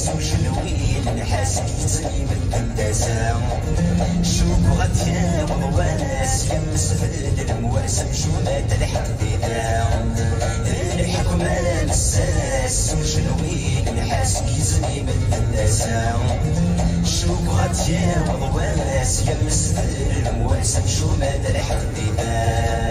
الناس وشلوين الحاسد زي من الدسام شوف غتيا وغواس يمس في المواسم شو مات الحديدة الحكم الساس وشلوين الحاسد زي من الدسام شوف غتيا وغواس يمس في المواسم شو مات الحديدة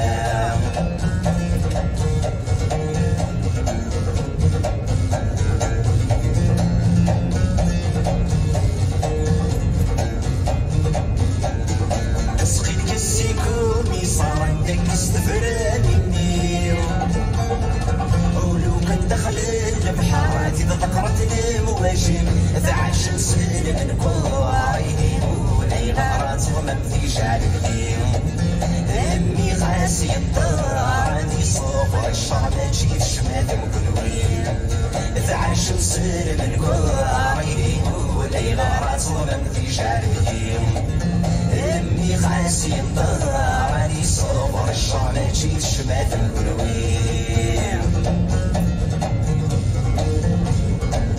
فعش نسل من كواري ولي غارات وما بديش عليهم امي غاسي الدار دي صوف الشعب تجي الشمال مكنوين فعش نسل من كواري ولي غارات وما بديش عليهم امي غاسي الدار دي صوف الشعب تجي الشمال مكنوين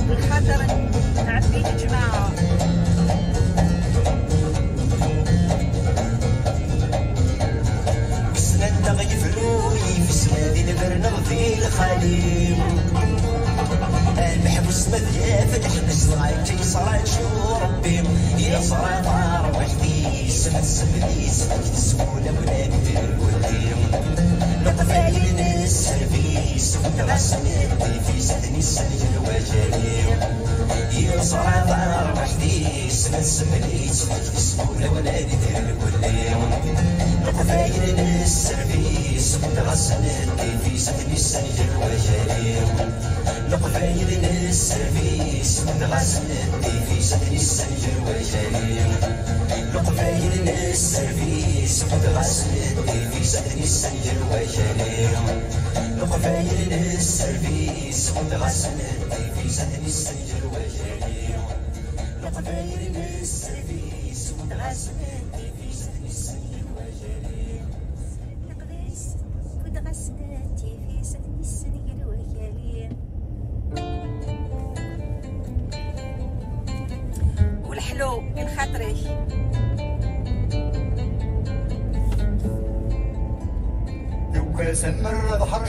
بالخاطر نعبيك يا جماعة بسنان تغيفلوي في سنادي البرنغ في الخليل المحبوس مذياف الحبس غايتي صرات شو ربي يا صرات عار وحدي سمت سمدي سمت السهولة ولادي في الوديم لطفالي ناس سرفيس وتغسلت في سدني السنة الوجاليم يا صرات عار وحدي سمت سمدي سمت السهولة ولادي في الوديم لطفالي ناس سرفيس وتغسلت في سدني السنة الوجاليم لقفايل السرفيس متغسلت في سدني السنجر وجليل لقفايل السرفيس متغسلت في سدني السنجر وجليل لقفايل السرفيس متغسلت في سدني السنجر وجليل لقفايل السرفيس متغسلت في سدني السنجر وجليل متغسلت في سدني السنجر وجليل والحلو من خاطري دوكا سمر ظهر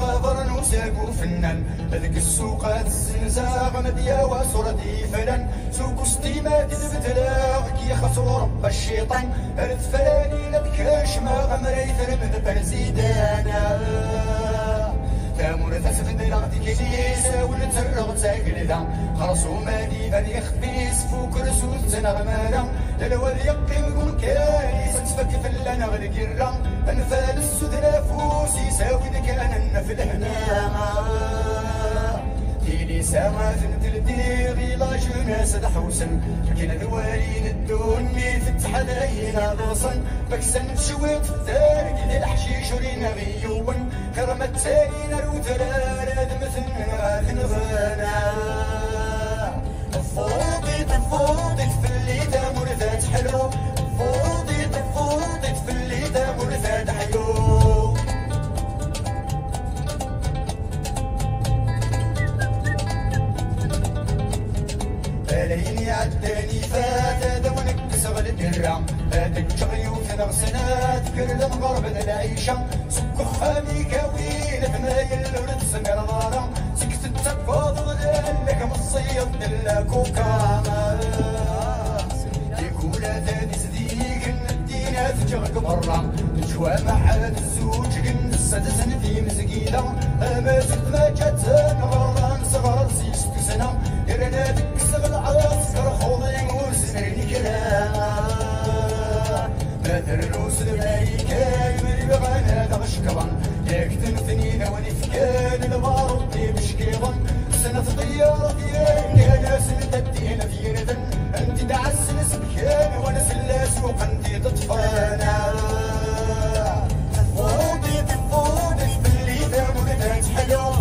غابر وساقو فنان هذيك السوقات الزنزاغ مديا وصردي فلان سوق ستيمات البتلاغ كي خسروا رب الشيطان هرد فلاني نبكاش ما غمري ثرمد برزيدانا تامور تسفد لغتي كيسا ونترغ تاكل ذا خرصو مالي غادي يخبيس فوق رسول تنغمانا للوال يقي ويقول كايس تفك فلان غادي كيرا انفال السود نافوسي ساوي كان في الهنا تيلي سما ثنت الديغي لا جناس دحوسن كاين الوالين الدوني فتح علينا غصن بكسن بشويت في الدار كي الحشيش ورينا غيوبن كرمة تانينا روترارا دمثنا ثنغانا فوضيت في اللي دامور ذات حلو فوضيت في اللي دامور ذات حلو ليني عداني فات هذا ونكس غلد الرام هذاك شغيوث نغسنات كرد مغرب العيشة سكو خامي كاوين ثنايا الورد سمير نارا سكت التفاض لك مصيط دلا كوكاما يقول ثاني صديق الدينات جغق برا تجوى محاد الزوج قنصة سنتي مسكينة ما زلت ما جات غران صغار سيست سنة يرنا تكسب العسكر خوضي وسنرني كلام ما تروس الملايكة يمري بغانا دغش كبان ياك تنثنين ونفكان البارود دي بشكيضا سنة طيارة ديالي أنا سنة الدين ديرة أنت دعس نسبكان وانا سلاس وقنتي تطفانا فوضي باللي دامو ذات حلو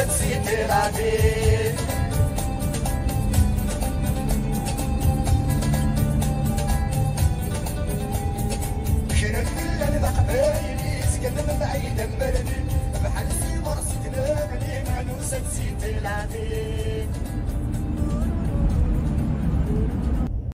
تسيت العبيد